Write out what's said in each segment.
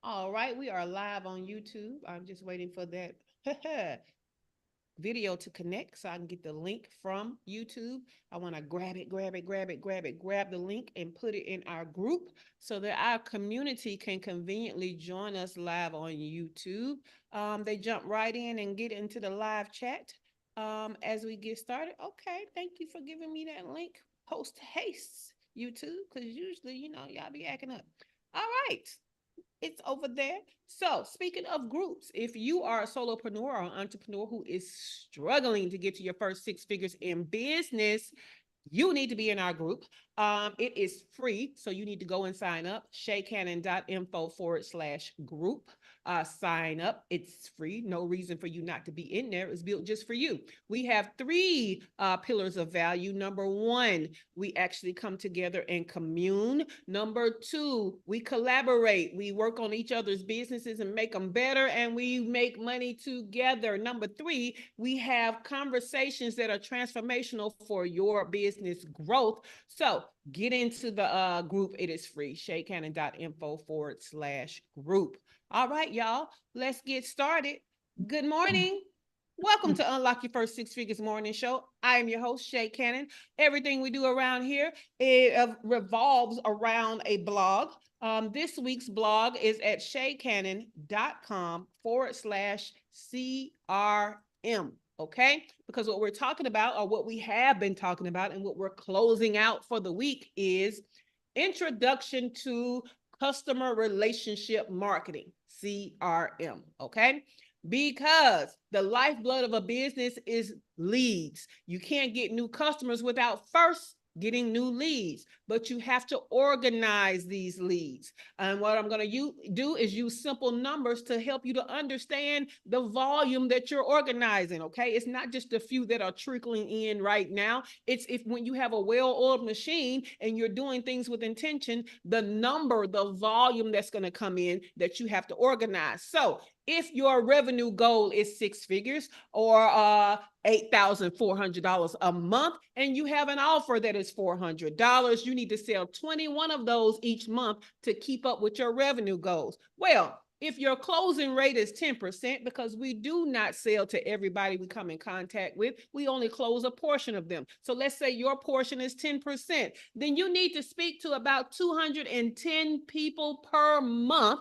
All right, we are live on YouTube. I'm just waiting for that video to connect so I can get the link from YouTube. I want to grab the link and put it in our group so that our community can conveniently join us live on YouTube. They jump right in and get into the live chat as we get started. Okay, thank you for giving me that link. Post haste, YouTube, because usually, y'all be acting up. All right, it's over there. So, speaking of groups, if you are a solopreneur or an entrepreneur who is struggling to get to your first six figures in business, you need to be in our group. It is free, so you need to go and sign up. shaycannon.info/group. Sign up. It's free. No reason for you not to be in there. It's built just for you. We have three pillars of value. Number one, we actually come together and commune. Number two, we collaborate. We work on each other's businesses and make them better, and we make money together. Number three, we have conversations that are transformational for your business growth. So get into the group. It is free. shaycannon.info/group. All right, y'all, let's get started. Good morning. Welcome to Unlock Your First Six Figures Morning Show. I am your host, Shay Cannon. Everything we do around here, it revolves around a blog. This week's blog is at shaycannon.com/CRM. Okay, because what we're talking about, or what we have been talking about, and what we're closing out for the week is Introduction to Customer Relationship Marketing, CRM. Okay, because the lifeblood of a business is leads. You can't get new customers without first getting new leads, but you have to organize these leads. And what I'm going to do is use simple numbers to help you to understand the volume that you're organizing. Okay, it's not just a few that are trickling in right now. It's if when you have a well-oiled machine and you're doing things with intention, the volume that's going to come in that you have to organize. So if your revenue goal is six figures or $8,400 a month, and you have an offer that is $400, you need to sell 21 of those each month to keep up with your revenue goals. Well, if your closing rate is 10%, because we do not sell to everybody we come in contact with, we only close a portion of them. So let's say your portion is 10%, then you need to speak to about 210 people per month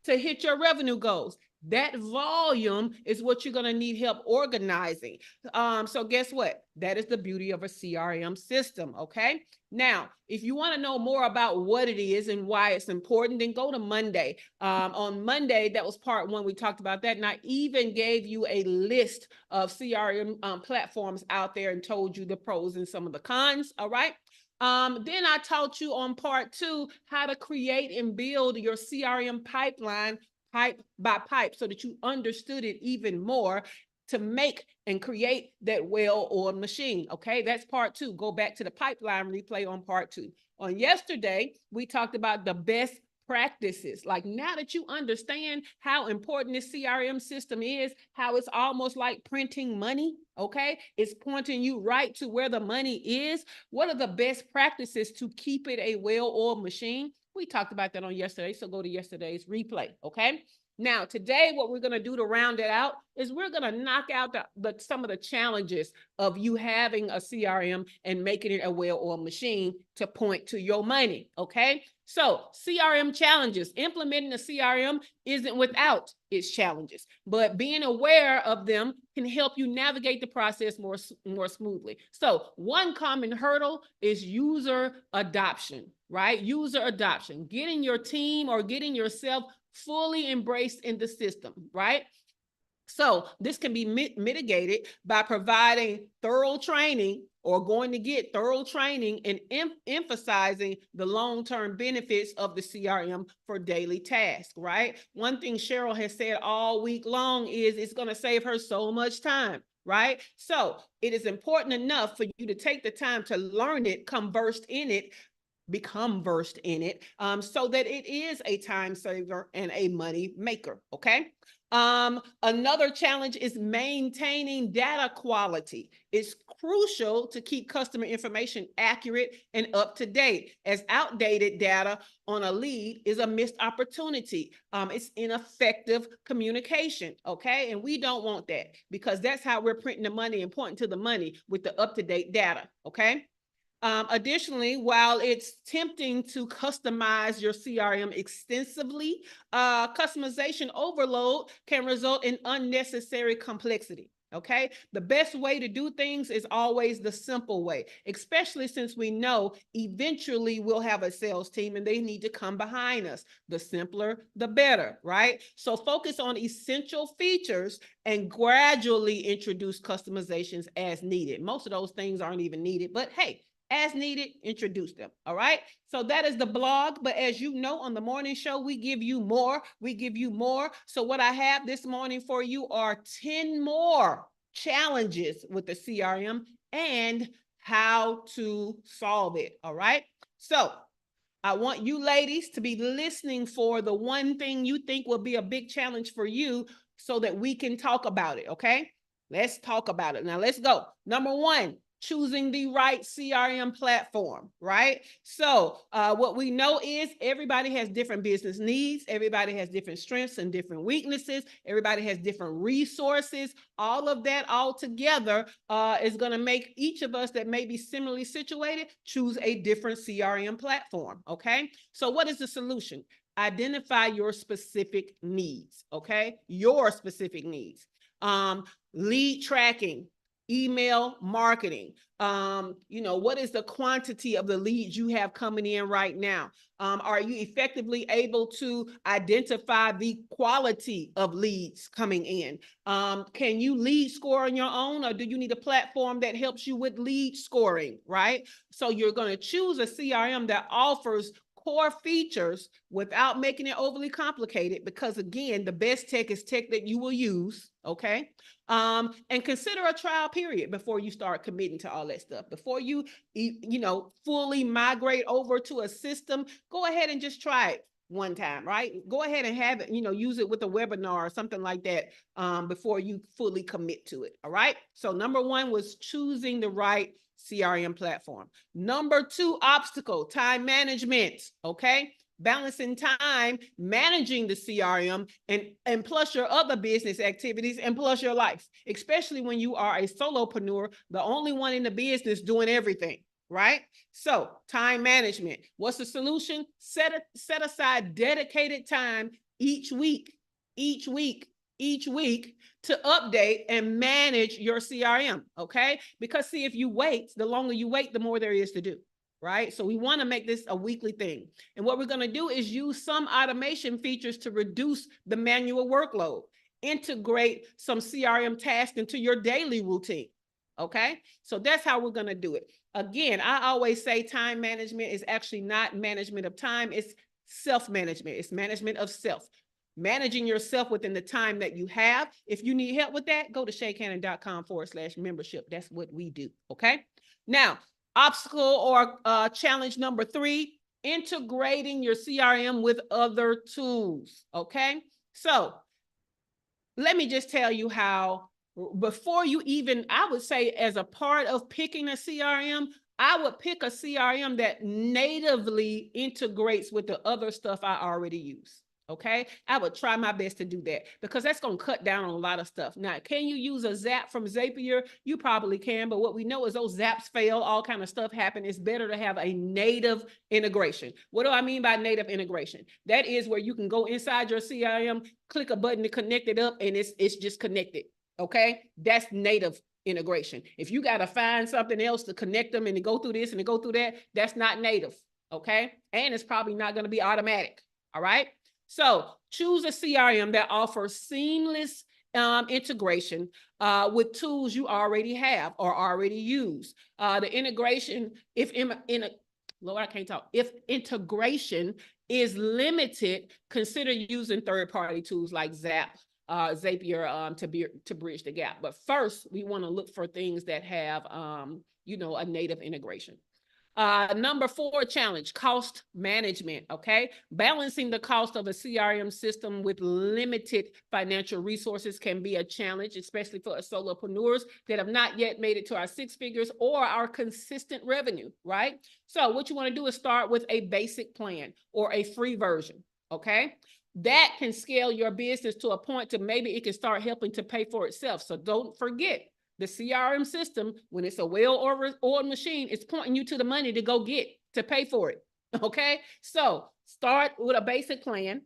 to hit your revenue goals. That volume is what you're going to need help organizing. So guess what? That is the beauty of a CRM system. Okay. Now, if you want to know more about what it is and why it's important, then go to Monday. On Monday, that was part one. We talked about that. And I even gave you a list of CRM platforms out there and told you the pros and some of the cons. All right. Then I taught you on part two how to create and build your CRM pipeline pipe by pipe so that you understood it even more to make and create that well-oiled machine. Okay, that's part two. Go back to the pipeline replay on part two. On yesterday, we talked about the best practices. Like now that you understand how important this CRM system is, how it's almost like printing money, okay? It's pointing you right to where the money is. What are the best practices to keep it a well-oiled machine? We talked about that on yesterday, so go to yesterday's replay, okay? Now, today, what we're going to do to round it out is we're going to knock out some of the challenges of you having a CRM and making it a well-oiled machine to point to your money, okay? So, CRM challenges. Implementing a CRM isn't without its challenges, but being aware of them can help you navigate the process more smoothly. So, one common hurdle is user adoption, right? User adoption, getting your team or getting yourself fully embraced in the system, right? So this can be mitigated by providing thorough training or going to get thorough training and emphasizing the long-term benefits of the CRM for daily tasks, right? One thing Cheryl has said all week long is it's going to save her so much time, right? So it is important enough for you to take the time to learn it, become versed in it, so that it is a time saver and a money maker. Okay. Another challenge is maintaining data quality. It's crucial to keep customer information accurate and up to date, as outdated data on a lead is a missed opportunity. It's ineffective communication, okay? And we don't want that, because that's how we're printing the money and pointing to the money with the up-to-date data, okay? Additionally, while it's tempting to customize your CRM extensively, customization overload can result in unnecessary complexity. Okay, the best way to do things is always the simple way, especially since we know eventually we'll have a sales team and they need to come behind us. The simpler, the better, right? So focus on essential features and gradually introduce customizations as needed. Most of those things aren't even needed, but hey, as needed, introduce them. All right. So that is the blog. But as you know, on the morning show, we give you more. We give you more. So what I have this morning for you are 10 more challenges with the CRM and how to solve it. All right. So I want you ladies to be listening for the one thing you think will be a big challenge for you so that we can talk about it. Okay. Let's talk about it. Now let's go. Number one, choosing the right CRM platform, right? So what we know is everybody has different business needs. Everybody has different strengths and different weaknesses. Everybody has different resources. All of that all together is going to make each of us that may be similarly situated choose a different CRM platform, okay? So what is the solution? Identify your specific needs, okay? Your specific needs. Lead tracking, email marketing. What is the quantity of the leads you have coming in right now? Are you effectively able to identify the quality of leads coming in? Can you lead score on your own, or do you need a platform that helps you with lead scoring, right? So you're going to choose a CRM that offers core features without making it overly complicated, because again, the best tech is tech that you will use, okay? And consider a trial period before you start committing to all that stuff. Before you, fully migrate over to a system, go ahead and just try it one time, right? Go ahead and have it, use it with a webinar or something like that before you fully commit to it, all right? So number one was choosing the right CRM platform. Number two, obstacle, time management, okay? Balancing time, managing the CRM, and plus your other business activities, and plus your life, especially when you are a solopreneur, the only one in the business doing everything, right? So time management, what's the solution? Set aside dedicated time each week to update and manage your CRM, okay? Because see, if you wait, the longer you wait, the more there is to do, right? So we want to make this a weekly thing. And what we're going to do is use some automation features to reduce the manual workload, integrate some CRM tasks into your daily routine, okay? So that's how we're going to do it. Again, I always say time management is actually not management of time, it's self-management. It's management of self. Managing yourself within the time that you have. If you need help with that, go to shaycannon.com/membership. That's what we do, okay? Now, obstacle or challenge number three, integrating your CRM with other tools, okay? So let me just tell you how, before you even, I would say as a part of picking a CRM, I would pick a CRM that natively integrates with the other stuff I already use. Okay, I would try my best to do that, because that's going to cut down on a lot of stuff. Now, can you use a Zap from Zapier? You probably can, but what we know is those Zaps fail, all kind of stuff happen. It's better to have a native integration. What do I mean by native integration? That is where you can go inside your CRM, click a button to connect it up, and it's just connected. Okay, that's native integration. If you got to find something else to connect them and to go through this and to go through that, that's not native. Okay, and it's probably not going to be automatic. All right. So choose a CRM that offers seamless integration with tools you already have or already use. The integration, if integration is limited, consider using third-party tools like Zapier to bridge the gap. But first, we want to look for things that have a native integration. Number 4 challenge, cost management, okay? Balancing the cost of a CRM system with limited financial resources can be a challenge, especially for us solopreneurs that have not yet made it to our 6 figures or our consistent revenue, right? So what you want to do is start with a basic plan or a free version, okay? That can scale your business to a point to maybe it can start helping to pay for itself. So don't forget, the CRM system, when it's a well-oiled machine, it's pointing you to the money to go get to pay for it. Okay, so start with a basic plan.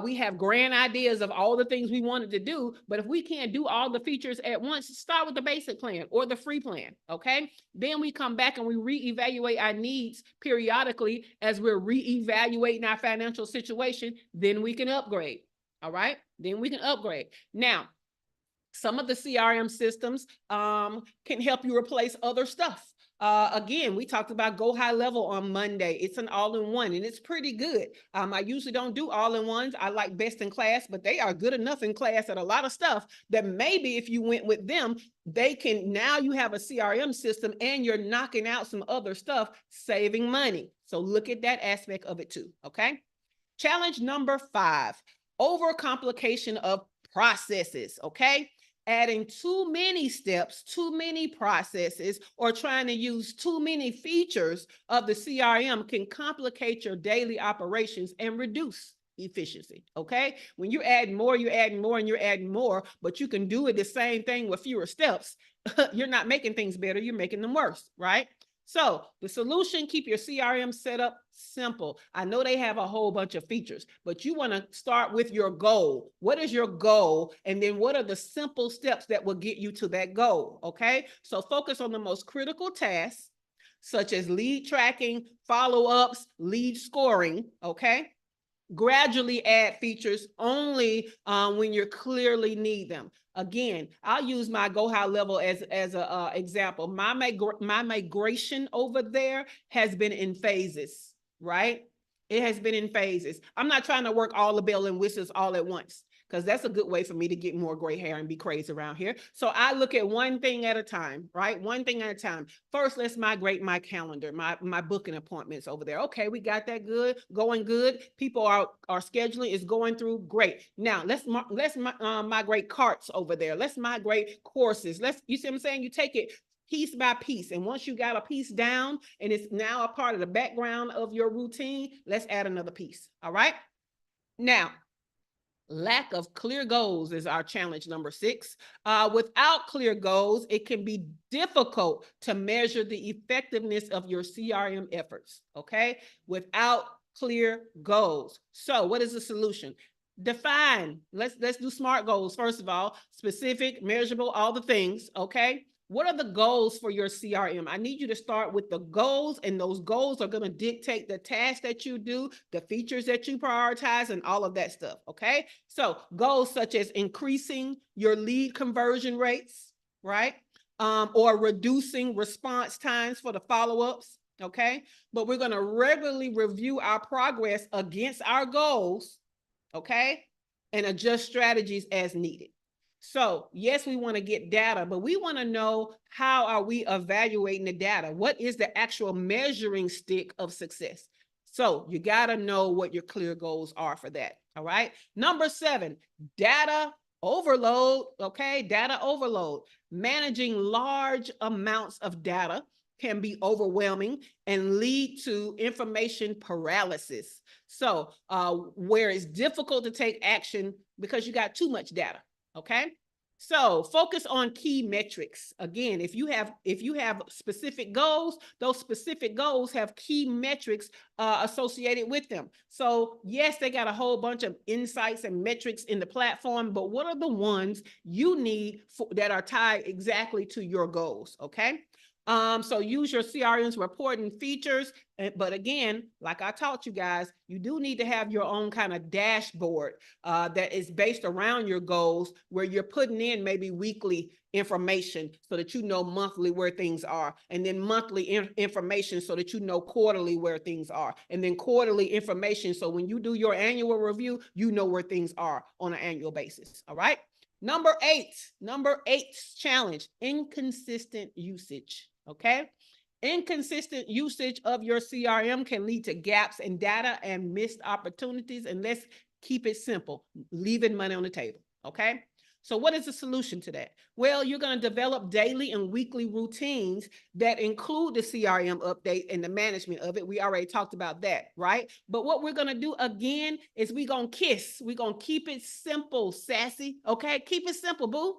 We have grand ideas of all the things we wanted to do, but if we can't do all the features at once, start with the basic plan or the free plan. Okay, then we come back and we reevaluate our needs periodically as we're reevaluating our financial situation. Then we can upgrade. All right, then we can upgrade. Now, some of the CRM systems can help you replace other stuff. Again, we talked about Go High Level on Monday. It's an all-in-one and it's pretty good. I usually don't do all-in-ones. I like best in class, but they are good enough in class at a lot of stuff that maybe if you went with them, they can, now you have a CRM system and you're knocking out some other stuff, saving money. So look at that aspect of it too, okay? Challenge number 5, overcomplication of processes, okay? Adding too many steps, too many processes, or trying to use too many features of the CRM can complicate your daily operations and reduce efficiency, okay? When you're adding more, you're adding more, and you're adding more, but you can do it the same thing with fewer steps. You're not making things better, you're making them worse, right? So the solution, keep your CRM setup simple. I know they have a whole bunch of features, but you want to start with your goal. What is your goal? And then what are the simple steps that will get you to that goal? Okay. So focus on the most critical tasks, such as lead tracking, follow-ups, lead scoring. Okay. Gradually add features only when you clearly need them. Again, I'll use my Go High Level as an example. My migration over there has been in phases, right? It has been in phases. I'm not trying to work all the bell and whistles all at once, because that's a good way for me to get more gray hair and be crazy around here. So I look at one thing at a time, right? One thing at a time. First, let's migrate my calendar, my booking appointments over there. Okay, we got that good, going good. People are scheduling is going through great. Now let's migrate carts over there. Let's migrate courses. You see what I'm saying? You take it piece by piece. And once you got a piece down and it's now a part of the background of your routine, let's add another piece. All right. Now, lack of clear goals is our challenge number 6. Without clear goals, it can be difficult to measure the effectiveness of your CRM efforts, okay? Without clear goals. So what is the solution? Define. Let's do SMART goals. First of all, specific, measurable, all the things, okay? What are the goals for your CRM? I need you to start with the goals, and those goals are going to dictate the tasks that you do, the features that you prioritize, and all of that stuff, okay? So goals such as increasing your lead conversion rates, right? Or reducing response times for the follow-ups, okay? But we're going to regularly review our progress against our goals, okay? And adjust strategies as needed. So yes, we want to get data, but we want to know, how are we evaluating the data? What is the actual measuring stick of success? So you got to know what your clear goals are for that. All right. Number 7, data overload. Okay. Data overload. Managing large amounts of data can be overwhelming and lead to information paralysis. So where it's difficult to take action because you got too much data. Okay, so focus on key metrics. Again, if you have specific goals, those specific goals have key metrics associated with them. So yes, they got a whole bunch of insights and metrics in the platform, but what are the ones you need that are tied exactly to your goals? Okay. So use your CRM's reporting features. But again, like I taught you guys, you do need to have your own kind of dashboard that is based around your goals, where you're putting in maybe weekly information so that you know monthly where things are, and then monthly information so that you know quarterly where things are, and then quarterly information so when you do your annual review, you know where things are on an annual basis. All right. Number 8 challenge, inconsistent usage. Okay. Inconsistent usage of your CRM can lead to gaps in data and missed opportunities. And let's keep it simple, leaving money on the table, okay? So what is the solution to that? Well, you're going to develop daily and weekly routines that include the CRM update and the management of it. We already talked about that, right? But what we're going to do again is we're going to keep it simple, sassy, okay? Keep it simple, boo.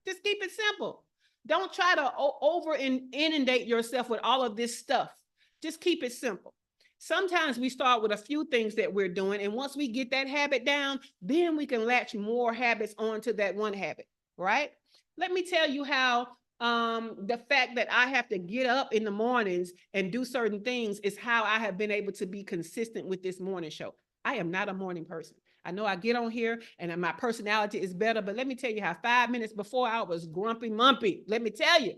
Just keep it simple. Don't try to over inundate yourself with all of this stuff. Just keep it simple. Sometimes we start with a few things that we're doing, and once we get that habit down, then we can latch more habits onto that one habit, right? Let me tell you how the fact that I have to get up in the mornings and do certain things is how I have been able to be consistent with this morning show. I am not a morning person. I know I get on here and my personality is better, but let me tell you how 5 minutes before I was grumpy mumpy. Let me tell you.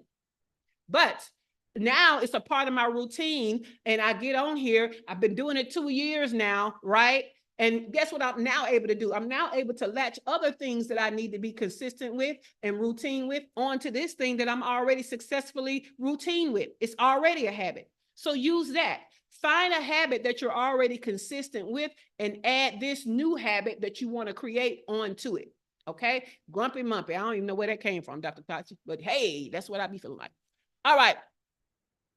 But now it's a part of my routine and I get on here. I've been doing it 2 years now, right? And guess what I'm now able to do? I'm now able to latch other things that I need to be consistent with and routine with onto this thing that I'm already successfully routine with. It's already a habit. So use that. Find a habit that you're already consistent with and add this new habit that you want to create onto it. Okay? Grumpy mumpy. I don't even know where that came from, Dr. Pachi, but hey, that's what I be feeling like. All right.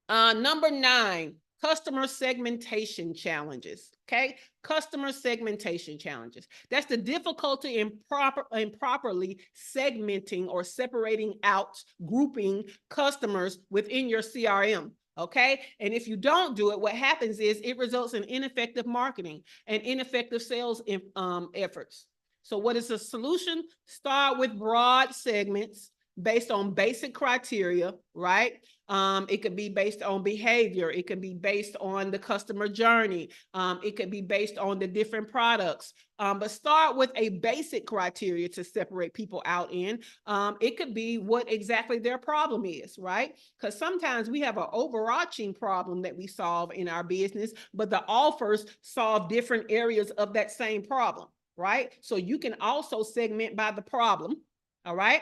Number 9, customer segmentation challenges. Okay. Customer segmentation challenges. That's the difficulty in properly segmenting or separating out, grouping customers within your CRM. Okay. And if you don't do it, what happens is it results in ineffective marketing and ineffective sales efforts. So what is the solution? Start with broad segments based on basic criteria, right? It could be based on behavior. It could be based on the customer journey. It could be based on the different products. But start with a basic criteria to separate people out in. It could be what exactly their problem is, right? Because sometimes we have an overarching problem that we solve in our business, but the offers solve different areas of that same problem, right? So you can also segment by the problem, all right?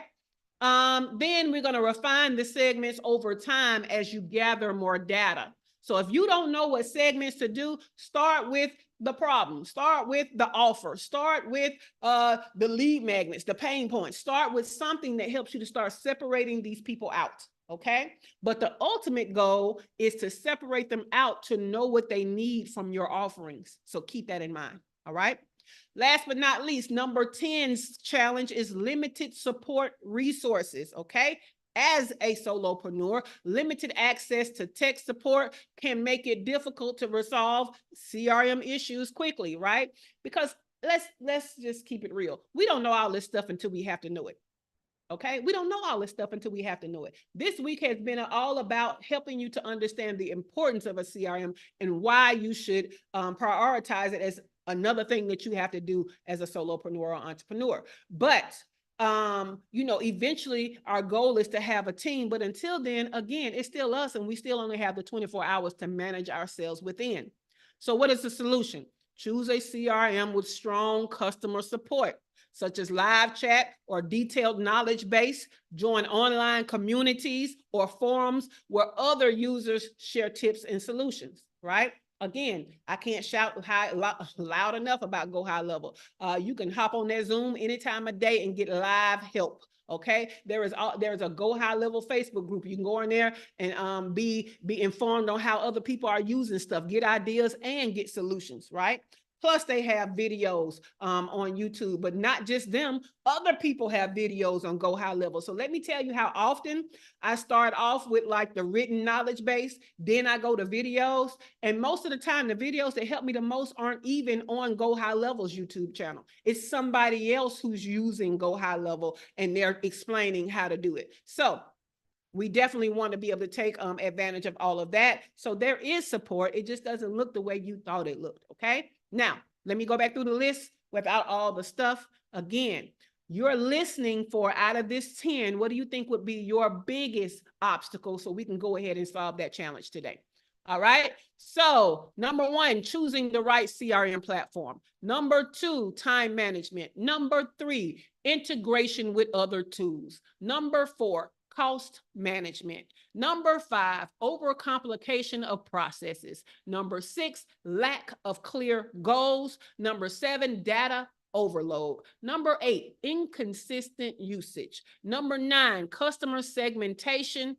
Then we're going to refine the segments over time as you gather more data. So if you don't know what segments to do, start with the problem, start with the offer, start with the lead magnets, the pain points, start with something that helps you to start separating these people out. Okay. But the ultimate goal is to separate them out to know what they need from your offerings. So keep that in mind. All right. Last but not least, number 10's challenge is limited support resources, okay? As a solopreneur, limited access to tech support can make it difficult to resolve CRM issues quickly, right? Because let's just keep it real. We don't know all this stuff until we have to know it. Okay, we don't know all this stuff until we have to know it. This week has been all about helping you to understand the importance of a CRM and why you should prioritize it as another thing that you have to do as a solopreneur or entrepreneur. But eventually our goal is to have a team. But until then, again, it's still us, and we still only have the 24 hours to manage ourselves within. So what is the solution? Choose a CRM with strong customer support, such as live chat or detailed knowledge base. Join online communities or forums where other users share tips and solutions, right? Again, I can't shout loud enough about Go High Level. You can hop on that Zoom any time of day and get live help. Okay, there's a Go High Level Facebook group. You can go in there and be informed on how other people are using stuff, get ideas and get solutions, right? Plus, they have videos on YouTube, but not just them. Other people have videos on Go High Level. So let me tell you how often I start off with like the written knowledge base. Then I go to videos. And most of the time, the videos that help me the most aren't even on Go High Level's YouTube channel. It's somebody else who's using Go High Level and they're explaining how to do it. So we definitely want to be able to take advantage of all of that. So there is support. It just doesn't look the way you thought it looked. Okay. Now, let me go back through the list without all the stuff. Again, you're listening for out of this 10, what do you think would be your biggest obstacle so we can go ahead and solve that challenge today? All right. So number 1, choosing the right CRM platform. Number 2, time management. Number 3, integration with other tools. Number 4, cost management. Number 5, overcomplication of processes. Number 6, lack of clear goals. Number 7, data overload. Number 8, inconsistent usage. Number 9, customer segmentation.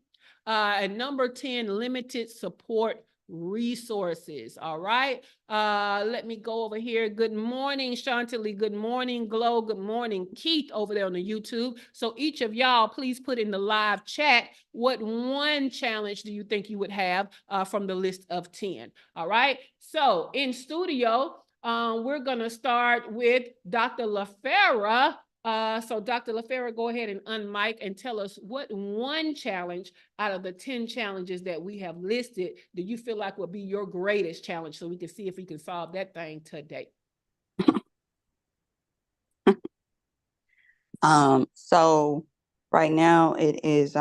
And number 10, limited support resources. All right. Let me go over here. Good morning, Chantilly. Good morning, Glow. Good morning, Keith, over there on the YouTube. So each of y'all, please put in the live chat, what one challenge do you think you would have from the list of 10? All right. So in studio, we're going to start with Dr. LaFera. So Dr. LaFera, go ahead and unmic and tell us what one challenge out of the 10 challenges that we have listed do you feel like will be your greatest challenge, so we can see if we can solve that thing today. So right now it is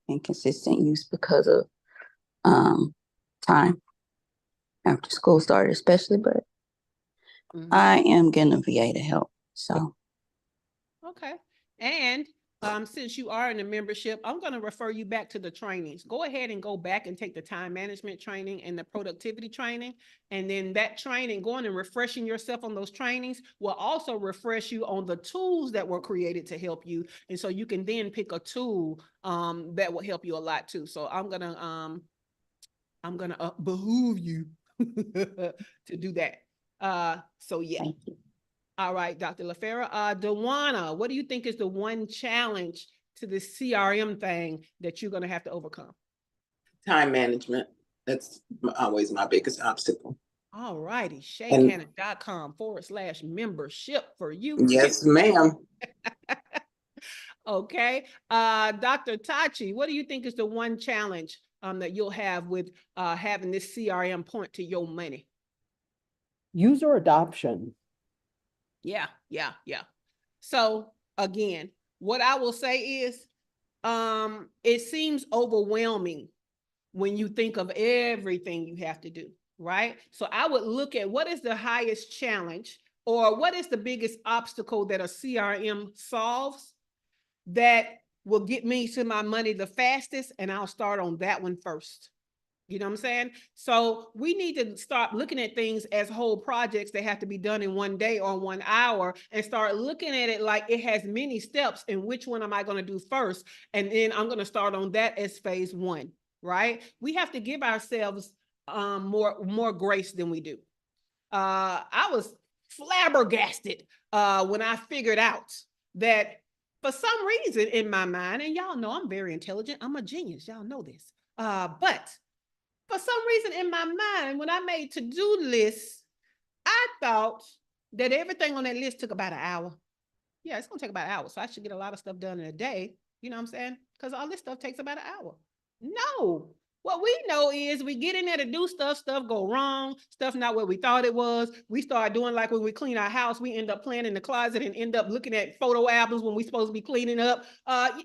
inconsistent use because of time after school started, especially, but I am getting a VA to help. So okay. And since you are in a membership, I'm going to refer you back to the trainings. Go ahead and go back and take the time management training and the productivity training. And then that training, going and refreshing yourself on those trainings will also refresh you on the tools that were created to help you. And so you can then pick a tool that will help you a lot too. So I'm going to behoove you to do that. So yeah. thank you. All right, Dr. LaFera. Dewana, what do you think is the one challenge to the CRM thing that you're going to have to overcome? Time management. That's always my biggest obstacle. All righty, shaycannon.com/membership for you. Yes, ma'am. Okay. Dr. Tachi, what do you think is the one challenge that you'll have with having this CRM point to your money? User adoption. Yeah. So again, what I will say is, it seems overwhelming when you think of everything you have to do, right? So I would look at what is the highest challenge, or what is the biggest obstacle that a CRM solves that will get me to my money the fastest, and I'll start on that one first. You know what I'm saying? So we need to start looking at things as whole projects that have to be done in one day or 1 hour, and start looking at it like it has many steps, and which one am I going to do first? And then I'm going to start on that as phase 1, right? We have to give ourselves more grace than we do. I was flabbergasted when I figured out that for some reason in my mind, and y'all know I'm very intelligent, I'm a genius, y'all know this, but for some reason in my mind, when I made to-do lists, I thought that everything on that list took about an hour. Yeah, it's going to take about an hour. So I should get a lot of stuff done in a day. You know what I'm saying? Because all this stuff takes about an hour. No. What we know is we get in there to do stuff go wrong, stuff not what we thought it was. We start doing like when we clean our house, we end up playing in the closet and end up looking at photo albums when we're supposed to be cleaning up.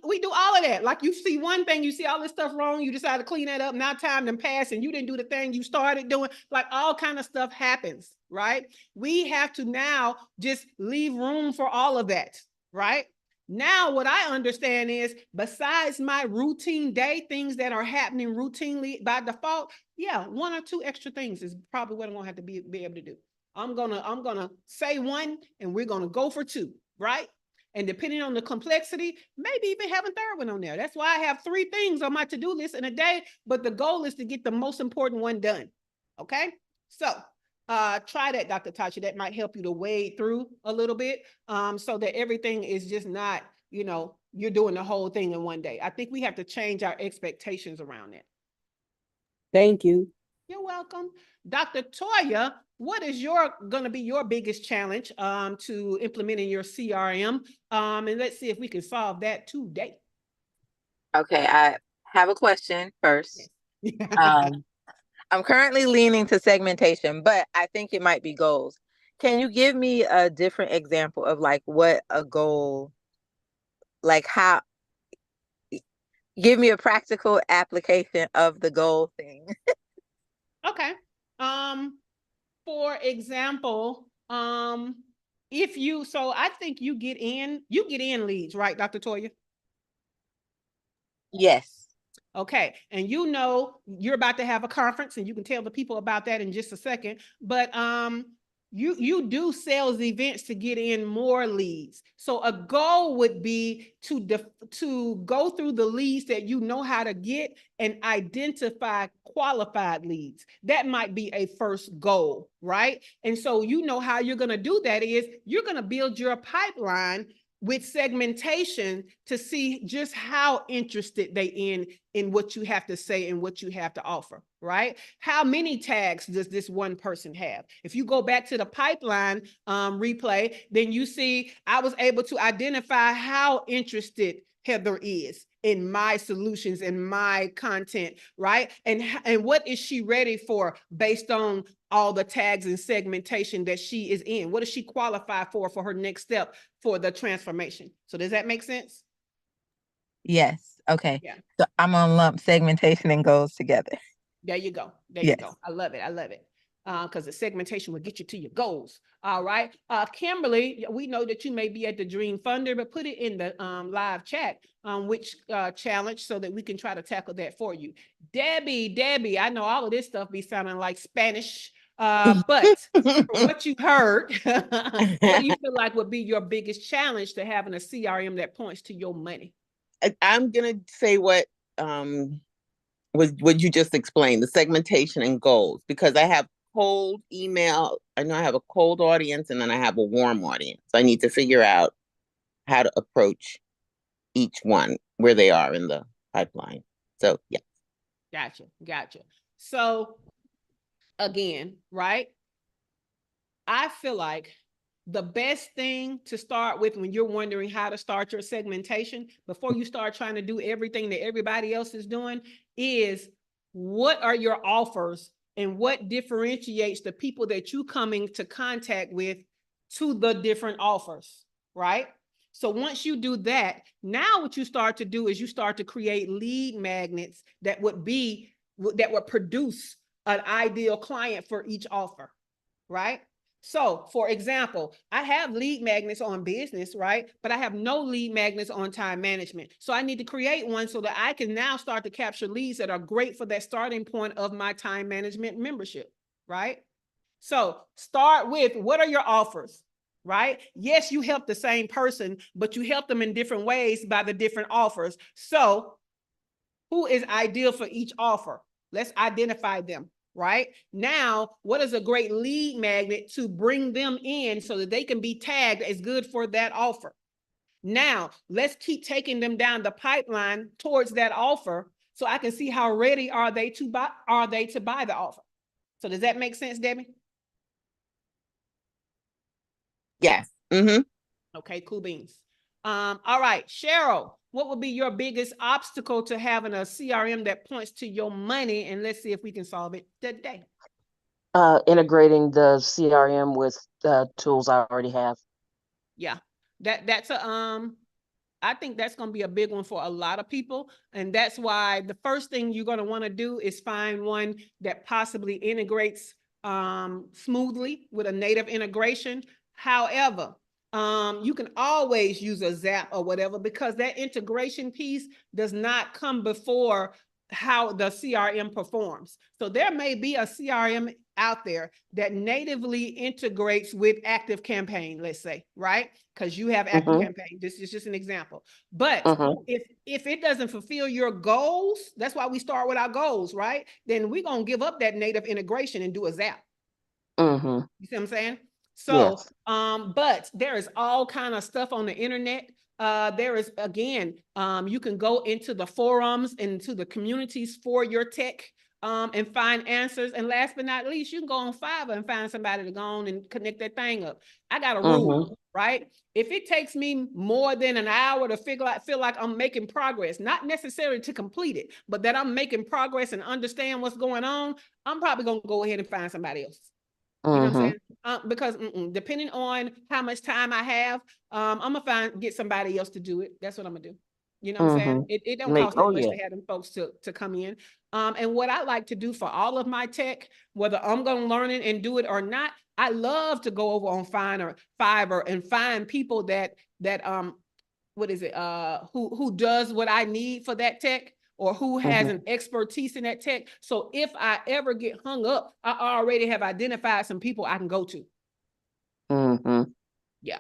We do all of that. Like you see one thing, you see all this stuff wrong, you decide to clean that up, now time done passed and you didn't do the thing you started doing. Like all kind of stuff happens, right? We have to now just leave room for all of that, right? Now, what I understand is, besides my routine day, things that are happening routinely by default, yeah, 1 or 2 extra things is probably what I'm gonna have to be able to do. I'm gonna say 1 and we're gonna go for 2, right? And depending on the complexity, maybe even have a 3rd one on there. That's why I have 3 things on my to-do list in a day, but the goal is to get the most important one done. Okay, so try that, Dr. Tachi. That might help you to wade through a little bit, so that everything is just not, you're doing the whole thing in one day. I think we have to change our expectations around that. Thank you. You're welcome. Dr. Toya, what is going to be your biggest challenge to implementing your CRM? And let's see if we can solve that today. Okay, I have a question first. I'm currently leaning to segmentation, but I think it might be goals. Can you give me a different example of like what a goal, like how, give me a practical application of the goal thing? Okay. For example, so I think you get in leads, right, Dr. Toya? Yes. Okay. And you know, you're about to have a conference and you can tell the people about that in just a second. But you do sales events to get in more leads. So a goal would be to go through the leads that you know how to get and identify qualified leads. That might be a first goal, right? And so you know how you're going to do that is you're going to build your pipeline with segmentation to see just how interested they in what you have to say and what you have to offer, right? How many tags does this one person have? If you go back to the pipeline replay, then you see I was able to identify how interested Heather is in my solutions and my content, right? And what is she ready for based on all the tags and segmentation that she is in? What does she qualify for her next step for the transformation? So does that make sense? Yes. Okay. Yeah. So I'm gonna lump segmentation and goals together. There you go. There Yes. you go. I love it. I love it. Because the segmentation will get you to your goals. All right. Kimberly, we know that you may be at the Dream Funder, but put it in the live chat which challenge so that we can try to tackle that for you. Debbie, I know all of this stuff be sounding like Spanish, but from what you heard, what do you feel like would be your biggest challenge to having a CRM that points to your money? I'm gonna say what you just explained, the segmentation and goals, because I have cold email. I know I have a cold audience and then I have a warm audience. I need to figure out how to approach each one where they are in the pipeline. So yeah. Gotcha. So again, right? I feel like the best thing to start with when you're wondering how to start your segmentation before you start trying to do everything that everybody else is doing is what are your offers and what differentiates the people that you come into contact with to the different offers, right? So once you do that, now what you start to do is you start to create lead magnets that would produce an ideal client for each offer, right? So for example, I have lead magnets on business, right? But I have no lead magnets on time management. So I need to create one so that I can now start to capture leads that are great for that starting point of my time management membership, right? So start with what are your offers, right? Yes, you help the same person, but you help them in different ways by the different offers. So who is ideal for each offer? Let's identify them. Right now, what is a great lead magnet to bring them in so that they can be tagged as good for that offer? Now, let's keep taking them down the pipeline towards that offer so I can see how ready are they to buy the offer. So does that make sense, Debbie? Yes. Mm-hmm. Okay, cool beans. All right, Cheryl, what would be your biggest obstacle to having a CRM that points to your money? And let's see if we can solve it today. Integrating the CRM with the tools I already have. Yeah, that's I think that's going to be a big one for a lot of people. And that's why the first thing you're going to want to do is find one that possibly integrates smoothly with a native integration. However, you can always use a Zap or whatever because that integration piece does not come before how the CRM performs. So there may be a CRM out there that natively integrates with ActiveCampaign, let's say, right? Because you have ActiveCampaign. This is just an example. But if it doesn't fulfill your goals, that's why we start with our goals, right? Then we're going to give up that native integration and do a Zap. You see what I'm saying? So, yes. But there is all kind of stuff on the internet. There is, again, you can go into the forums, into the communities for your tech and find answers. And last but not least, you can go on Fiverr and find somebody to go on and connect that thing up. I got a rule, right? If it takes me more than an hour to feel like I'm making progress, not necessarily to complete it, but that I'm making progress and understand what's going on, I'm probably going to go ahead and find somebody else. You know what I'm saying? Because depending on how much time I have, I'm gonna get somebody else to do it. That's what I'm gonna do. You know what I'm saying? It don't cost that much to have them folks to come in. And what I like to do for all of my tech, whether I'm gonna learn it and do it or not, I love to go over on Fiverr and find people that what is it? Who does what I need for that tech, or who has an expertise in that tech. So if I ever get hung up, I already have identified some people I can go to. Mm-hmm. Yeah.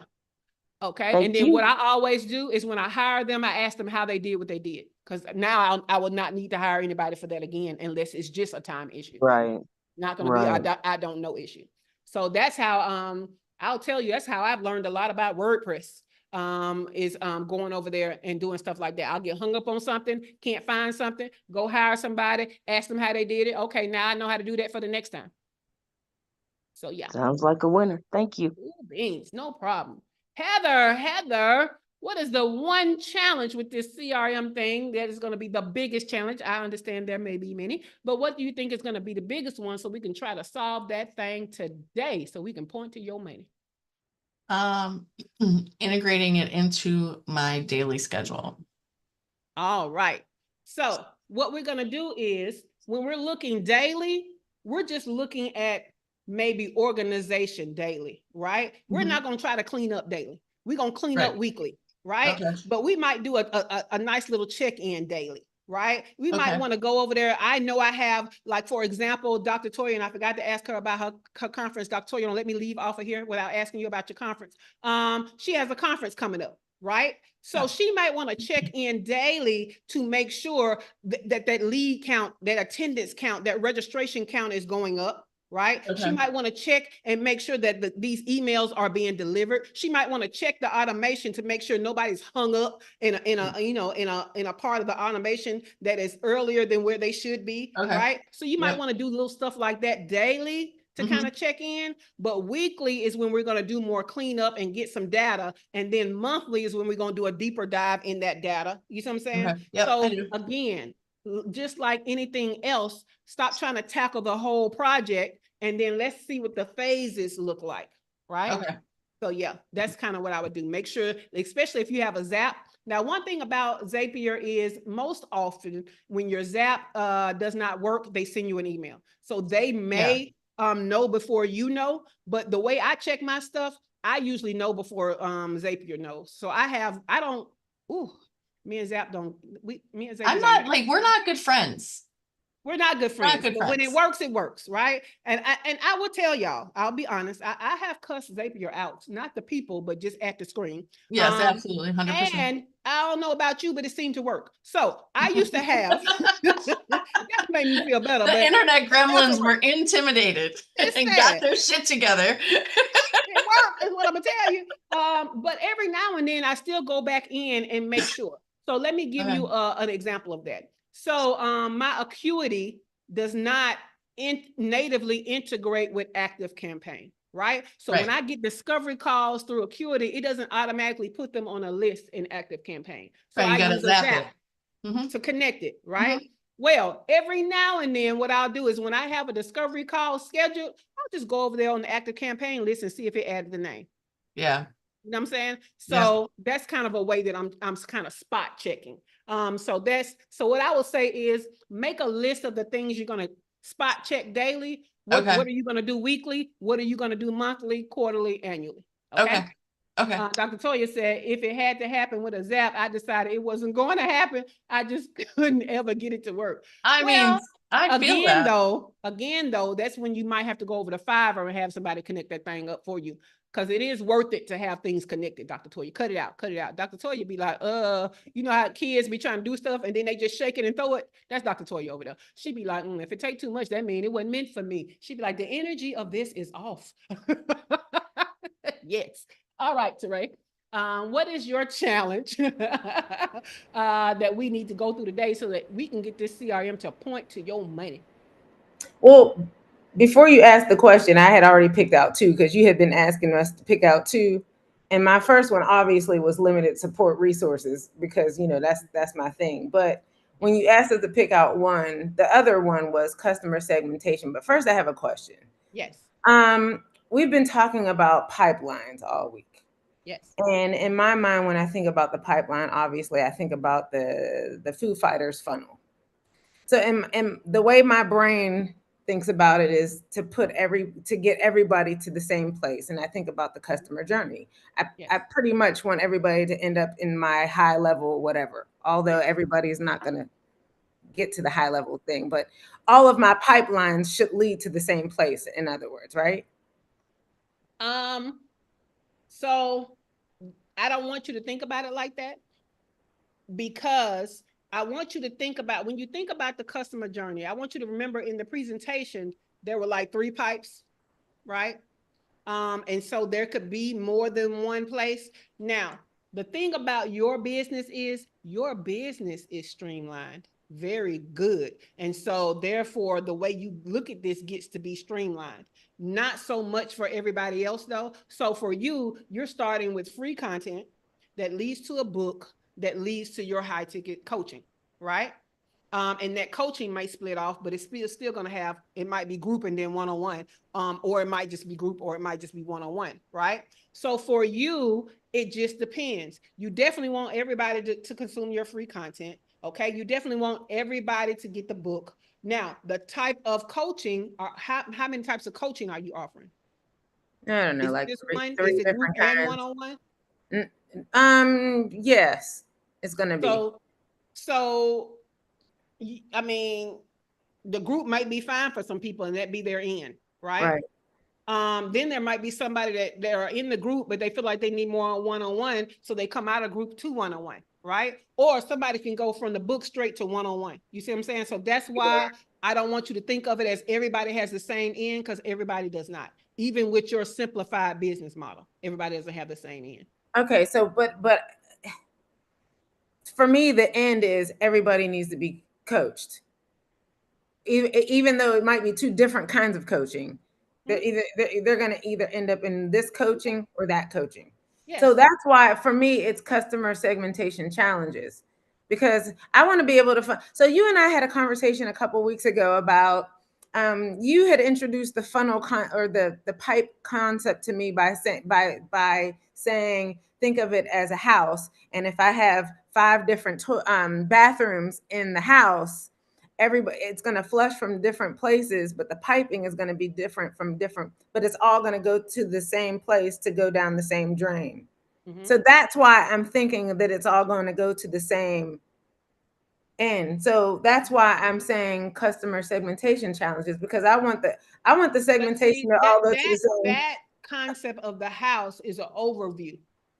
Okay. Thank And then you. what I always do is when I hire them, I ask them how they did what they did. Because now I will not need to hire anybody for that again, unless it's just a time issue. Right. Not going to be Right. I don't know issue. So that's how I'll tell you, that's how I've learned a lot about WordPress. Is going over there and doing stuff like that. I'll get hung up on something, can't find something, go hire somebody, ask them how they did it. Okay, now I know how to do that for the next time. So yeah. Sounds like a winner. Thank you. Ooh, beans, no problem. Heather, what is the one challenge with this CRM thing that is going to be the biggest challenge? I understand there may be many, but what do you think is going to be the biggest one so we can try to solve that thing today so we can point to your money? Integrating it into my daily schedule. All right. So what we're going to do is when we're looking daily, we're just looking at maybe organization daily, right? We're not going to try to clean up daily. We're going to clean up weekly, right? Okay. But we might do a nice little check-in daily, right? We might Okay. want to go over there. I know I have, like, for example, Dr. Toya, and I forgot to ask her about her conference. Dr. Toya, don't let me leave off of here without asking you about your conference. She has a conference coming up, right? So she might want to check in daily to make sure that lead count, that attendance count, that registration count is going up. Right. Okay. She might want to check and make sure that these emails are being delivered. She might want to check the automation to make sure nobody's hung up in a part of the automation that is earlier than where they should be. Okay. Right. So you might want to do little stuff like that daily to kind of check in, but weekly is when we're going to do more cleanup and get some data. And then monthly is when we're going to do a deeper dive in that data. You see what I'm saying? Okay. Yep, so I do. again, just like anything else, stop trying to tackle the whole project. And then let's see what the phases look like, right? Okay. So yeah, that's kind of what I would do. Make sure, especially if you have a Zap. Now, one thing about Zapier is most often when your Zap does not work, they send you an email. So they may know before you know, but the way I check my stuff, I usually know before Zapier knows. So me and Zap don't, me and Zapier I'm not like, we're not good friends. We're not good friends, but when it works, right? And I will tell y'all, I'll be honest, I have cussed Zapier out, not the people, but just at the screen. Yes, absolutely, 100%. And I don't know about you, but it seemed to work. So I used to have, that made me feel better. The internet gremlins were intimidated and got their shit together. It worked, is what I'm gonna tell you. But every now and then I still go back in and make sure. So let me give you an example of that. So my Acuity does not natively integrate with Active Campaign, right? So when I get discovery calls through Acuity, it doesn't automatically put them on a list in Active Campaign. So I use a Zap to connect it, right? Well, every now and then what I'll do is when I have a discovery call scheduled, I'll just go over there on the Active Campaign list and see if it added the name. Yeah. You know what I'm saying? So that's kind of a way that I'm kind of spot checking. So what I will say is make a list of the things you're going to spot check daily. What are you going to do weekly? What are you going to do monthly, quarterly, annually? Okay. Dr. Toya said, if it had to happen with a Zap, I decided it wasn't going to happen. I just couldn't ever get it to work. I mean, I feel that. Again, though, that's when you might have to go over to Fiverr and have somebody connect that thing up for you. Because it is worth it to have things connected, Dr. Toya. Cut it out. Dr. Toya be like, you know how kids be trying to do stuff and then they just shake it and throw it? That's Dr. Toya over there. She'd be like, if it take too much, that means it wasn't meant for me. She'd be like, the energy of this is off. Yes. All right, Teray. What is your challenge that we need to go through today so that we can get this CRM to point to your money? Well, before you asked the question, I had already picked out two because you had been asking us to pick out two. And my first one obviously was limited support resources because, that's my thing. But when you asked us to pick out one, the other one was customer segmentation. But first I have a question. Yes. We've been talking about pipelines all week. Yes. And in my mind, when I think about the pipeline, obviously I think about the Foo Fighters funnel. So and the way my brain thinks about it is to get everybody to the same place. And I think about the customer journey. I pretty much want everybody to end up in my high level, whatever, although everybody is not going to get to the high level thing, but all of my pipelines should lead to the same place. In other words, right? So I don't want you to think about it like that, because I want you to think about, when you think about the customer journey, I want you to remember in the presentation, there were like 3 pipes, right? And so there could be more than one place. Now, the thing about your business is streamlined. Very good. And so therefore, the way you look at this gets to be streamlined. Not so much for everybody else though. So for you, you're starting with free content that leads to a book that leads to your high ticket coaching, right? And that coaching might split off, but it's still going to have, it might be group and then one-on-one, or it might just be group, or it might just be one-on-one, right? So for you, it just depends. You definitely want everybody to consume your free content, okay? You definitely want everybody to get the book. Now, the type of coaching, how many types of coaching are you offering? I don't know, Is like one? three Is it group different and kinds. one-on-one? Yes, it's going to be. So, I mean, the group might be fine for some people and that be their end, right? Then there might be somebody that are in the group, but they feel like they need more one-on-one, so they come out of group to one-on-one, right? Or somebody can go from the book straight to one-on-one. You see what I'm saying? So that's why I don't want you to think of it as everybody has the same end, because everybody does not. Even with your simplified business model, everybody doesn't have the same end. Okay, so but for me, the end is everybody needs to be coached. Even though it might be 2 different kinds of coaching, they're going to either end up in this coaching or that coaching. Yes. So that's why for me, it's customer segmentation challenges, because I want to be able to so you and I had a conversation a couple of weeks ago about you had introduced the funnel or the pipe concept to me by saying think of it as a house, and if I have 5 different bathrooms in the house, it's going to flush from different places, but the piping is going to be different from different, but it's all going to go to the same place to go down the same drain. So that's why I'm thinking that it's all going to go to the same end. So that's why I'm saying customer segmentation challenges, because I want the segmentation to all go to the same. That concept of the house is an overview.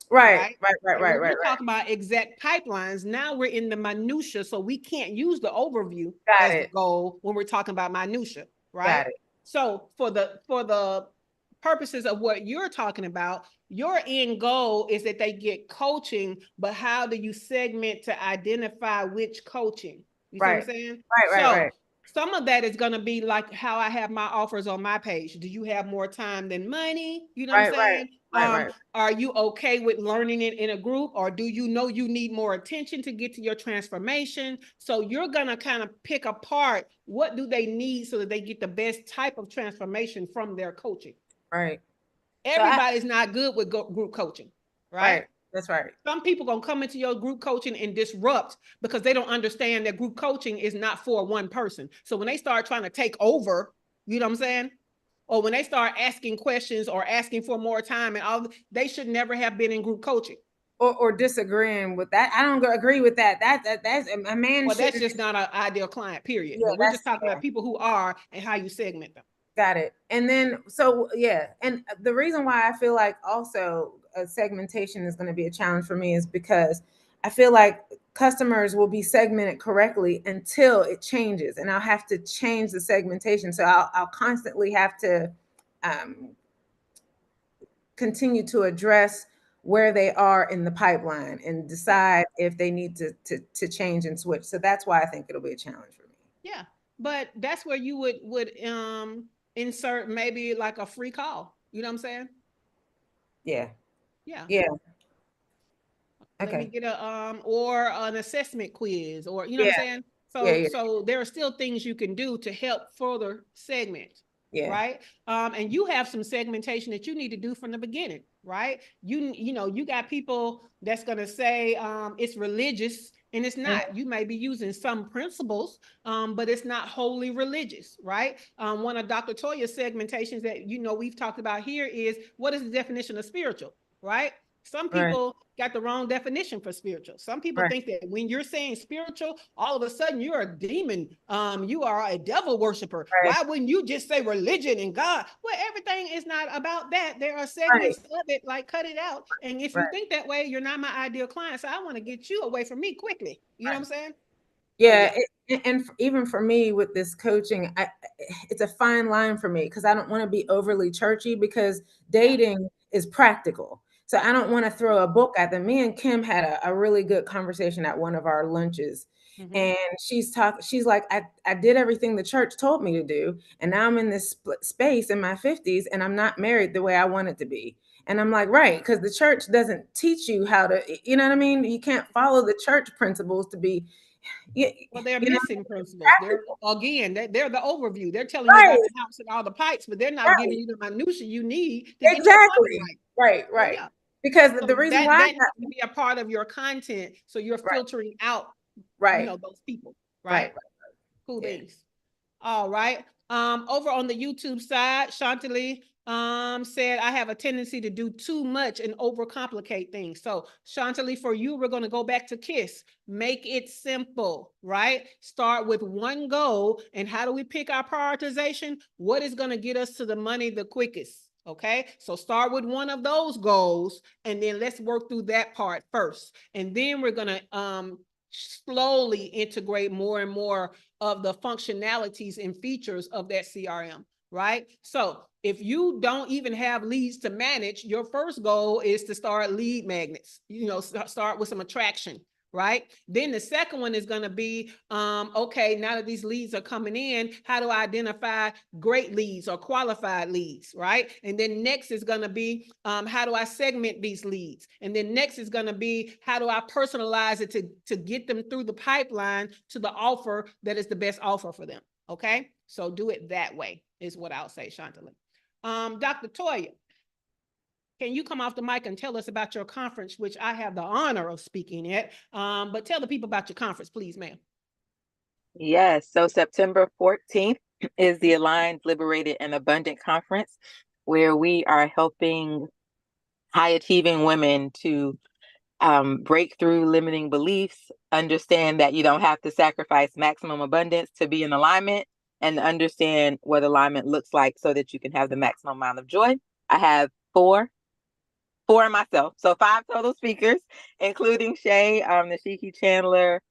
Right. We're talking about exact pipelines. Now we're in the minutia, so we can't use the overview as the goal when we're talking about minutia, right? So for the purposes of what you're talking about, your end goal is that they get coaching, but how do you segment to identify which coaching? You see what I'm saying? Right. Some of that is going to be like how I have my offers on my page. Do you have more time than money? You know what I'm saying? Are you okay with learning it in a group, or do you know you need more attention to get to your transformation? So you're going to kind of pick apart what do they need so that they get the best type of transformation from their coaching. Right. Everybody's not good with group coaching, right? That's right. Some people gonna come into your group coaching and disrupt because they don't understand that group coaching is not for one person. So when they start trying to take over, you know what I'm saying? Or when they start asking questions or asking for more time and all, they should never have been in group coaching. Or disagreeing with that. I don't agree with that. That's a man. Well, that's just not an ideal client, period. Yeah, but we're just talking about people who are and how you segment them. Got it. And then, so yeah. And the reason why I feel like also segmentation is going to be a challenge for me is because I feel like customers will be segmented correctly until it changes, and I'll have to change the segmentation. So I'll constantly have to continue to address where they are in the pipeline and decide if they need to change and switch. So that's why I think it'll be a challenge for me. Yeah, but that's where you would insert maybe like a free call. You know what I'm saying? Yeah. Okay. Let me get or an assessment quiz, or you know what I'm saying? So there are still things you can do to help further segment. Right. And you have some segmentation that you need to do from the beginning. right? You know, you got people that's going to say it's religious, and it's not. You may be using some principles, but it's not wholly religious, right? One of Dr. Toya's segmentations that, you know, we've talked about here is, what is the definition of spiritual, right? Some people got the wrong definition for spiritual. Some people think that when you're saying spiritual, all of a sudden you're a demon. You are a devil worshiper. Why wouldn't you just say religion and God? Well, everything is not about that. There are segments of it, like cut it out. And if you think that way, you're not my ideal client. So I want to get you away from me quickly. You know what I'm saying? Yeah, and even for me with this coaching, it's a fine line for me because I don't want to be overly churchy, because dating is practical. So I don't want to throw a book at them. Me and Kim had a really good conversation at one of our lunches. And she's like, I did everything the church told me to do. And now I'm in this space in my 50s and I'm not married the way I want it to be. And I'm like, right, because the church doesn't teach you how to, you know what I mean? You can't follow the church principles to be. Well, they're missing principles. They're they're the overview. They're telling you about the house and all the pipes, but they're not giving you the minutia you need to get your money right. Right. Yeah. Because So the reason why that needs to be a part of your content, so you're filtering out, you know, those people, right? Cool beans. All right. Over on the YouTube side, Chantilly said, I have a tendency to do too much and overcomplicate things. So Chantilly, for you, we're going to go back to KISS. Make it simple, right? Start with one goal. And how do we pick our prioritization? What is going to get us to the money the quickest? Okay, so start with one of those goals, and then let's work through that part first. And then we're going to slowly integrate more and more of the functionalities and features of that CRM, right? So if you don't even have leads to manage, your first goal is to start lead magnets, you know, start with some attraction, right? Then the second one is going to be, okay, now that these leads are coming in, how do I identify great leads or qualified leads, right? And then next is going to be, how do I segment these leads? And then next is going to be, how do I personalize it to get them through the pipeline to the offer that is the best offer for them, okay? So do it that way is what I'll say, Chantilly. Dr. Toya, can you come off the mic and tell us about your conference, which I have the honor of speaking at? But tell the people about your conference, please, ma'am. Yes. So September 14th is the Aligned, Liberated, and Abundant Conference, where we are helping high achieving women to break through limiting beliefs, understand that you don't have to sacrifice maximum abundance to be in alignment, and understand what alignment looks like so that you can have the maximum amount of joy. I have four myself, so 5 total speakers, including Shay, Nashiki Chandler,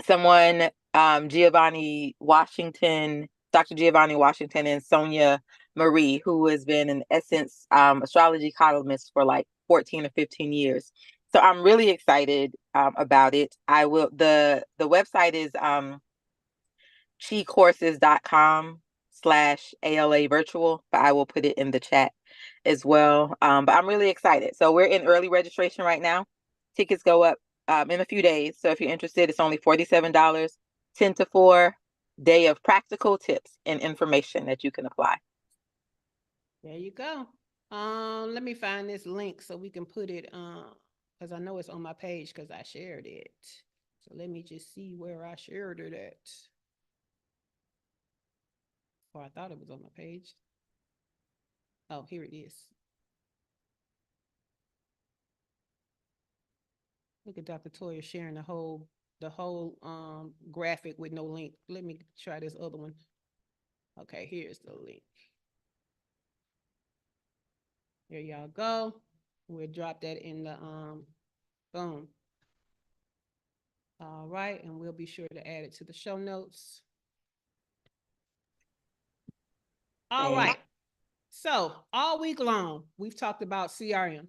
someone, Giovanni Washington, Dr. Giovanni Washington, and Sonia Marie, who has been an Essence astrology columnist for like 14 or 15 years. So I'm really excited about it. The website is chicourses.com/ALA virtual, but I will put it in the chat as well. But I'm really excited. So we're in early registration right now. Tickets go up in a few days. So if you're interested, it's only $47, 10 to 4 day of practical tips and information that you can apply. There you go. Let me find this link so we can put it because I know it's on my page because I shared it. So let me just see where I shared it at. Or I thought it was on my page. Oh, here it is. Look at Dr. Toya sharing the whole graphic with no link. Let me try this other one. Okay, here's the link. Here y'all go. We'll drop that in the boom. All right, and we'll be sure to add it to the show notes. All right. So all week long, we've talked about CRM.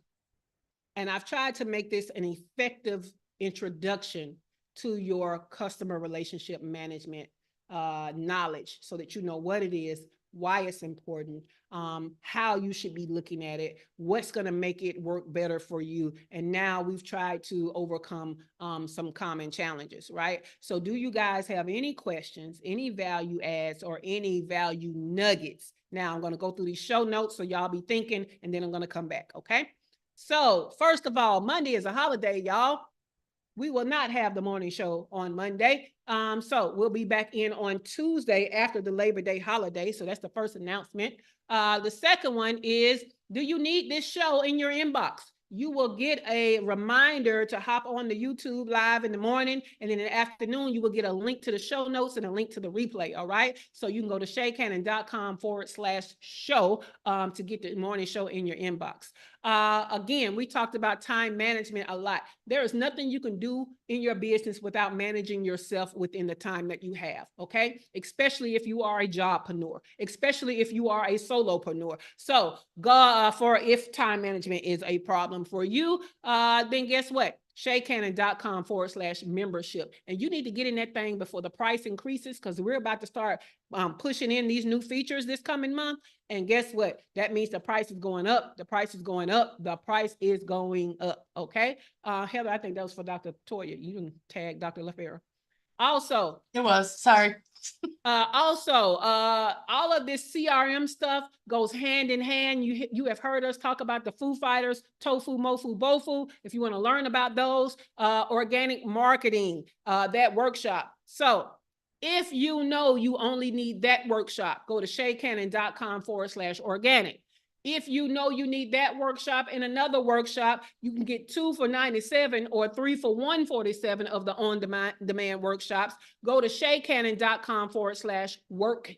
And I've tried to make this an effective introduction to your customer relationship management knowledge so that you know what it is, why it's important, how you should be looking at it, what's going to make it work better for you. And now we've tried to overcome some common challenges, right? So do you guys have any questions, any value adds, or any value nuggets? Now I'm going to go through these show notes so y'all be thinking, and then I'm going to come back, okay? So first of all, Monday is a holiday, y'all. We will not have the morning show on Monday. So we'll be back in on Tuesday after the Labor Day holiday. So that's the first announcement. The second one is, do you need this show in your inbox? You will get a reminder to hop on the YouTube live in the morning, and in the afternoon, you will get a link to the show notes and a link to the replay, all right? So you can go to shaycannon.com/show to get the morning show in your inbox. Again, we talked about time management a lot. There is nothing you can do in your business without managing yourself within the time that you have, okay? Especially if you are a jobpreneur, especially if you are a solopreneur. So for if time management is a problem for you, then guess what? shaycannon.com/membership. And you need to get in that thing before the price increases, because we're about to start pushing in these new features this coming month. And guess what? That means the price is going up. The price is going up. The price is going up. Okay. Heather, I think that was for Dr. Toya. You can tag Dr. LaFera. Also, it was, sorry. All of this CRM stuff goes hand in hand. You have heard us talk about the Foo Fighters, tofu, mofu, bofu. If you want to learn about those, organic marketing, that workshop. So if you know you only need that workshop, go to shaycannon.com/organic. If you know you need that workshop and another workshop, you can get 2 for $97 or 3 for $147 of the on-demand workshops. Go to shaycannon.com/workit,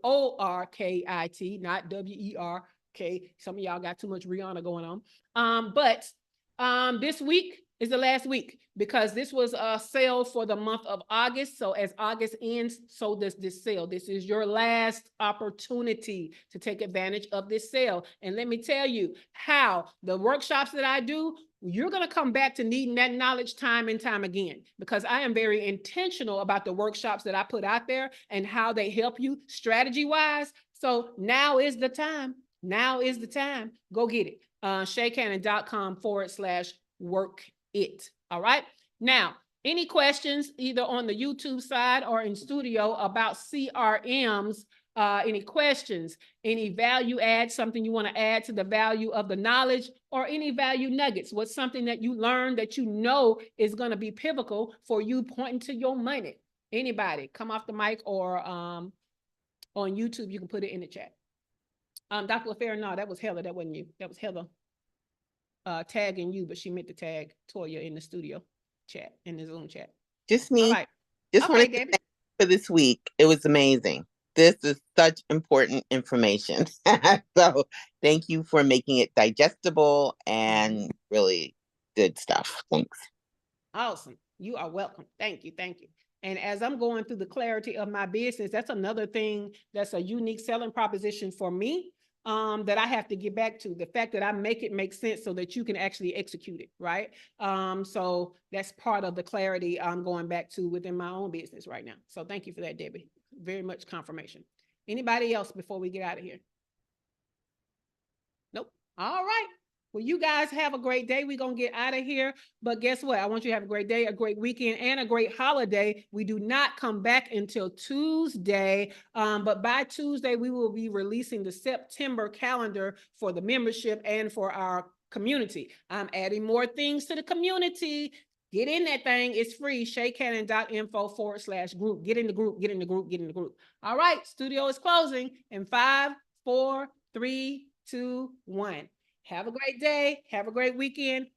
WORKIT, not WERK. Some of y'all got too much Rihanna going on. But this week is the last week, because this was a sale for the month of August. So as August ends, so does this sale. This is your last opportunity to take advantage of this sale. And let me tell you how the workshops that I do, you're going to come back to needing that knowledge time and time again, because I am very intentional about the workshops that I put out there and how they help you strategy wise. So now is the time. Now is the time. Go get it. shaycannon.com/work it. All right. Now, any questions either on the YouTube side or in studio about CRMs? Any questions, any value add, something you want to add to the value of the knowledge, or any value nuggets? What's something that you learned that you know is going to be pivotal for you pointing to your money? Anybody come off the mic, or on YouTube, you can put it in the chat. Dr. LaFera, no, that was Heather. That wasn't you. That was Heather. Tagging you, but she meant to tag Toya in the studio chat, in the Zoom chat. Just me. All right. Just Okay, want to thank you for this week. It was amazing. This is such important information. So thank you for making it digestible and really good stuff. Thanks. Awesome. You are welcome. Thank you. Thank you. And as I'm going through the clarity of my business, that's another thing that's a unique selling proposition for me. That I have to get back to, the fact that I make it make sense so that you can actually execute it, right? So that's part of the clarity I'm going back to within my own business right now. So thank you for that, Debbie. Very much confirmation. Anybody else before we get out of here? Nope. All right. Well, you guys have a great day. We're going to get out of here. But guess what? I want you to have a great day, a great weekend, and a great holiday. We do not come back until Tuesday. But by Tuesday, we will be releasing the September calendar for the membership and for our community. I'm adding more things to the community. Get in that thing. It's free. shaycannon.info/group. Get in the group. Get in the group. Get in the group. All right. Studio is closing in 5, 4, 3, 2, 1. Have a great day. Have a great weekend.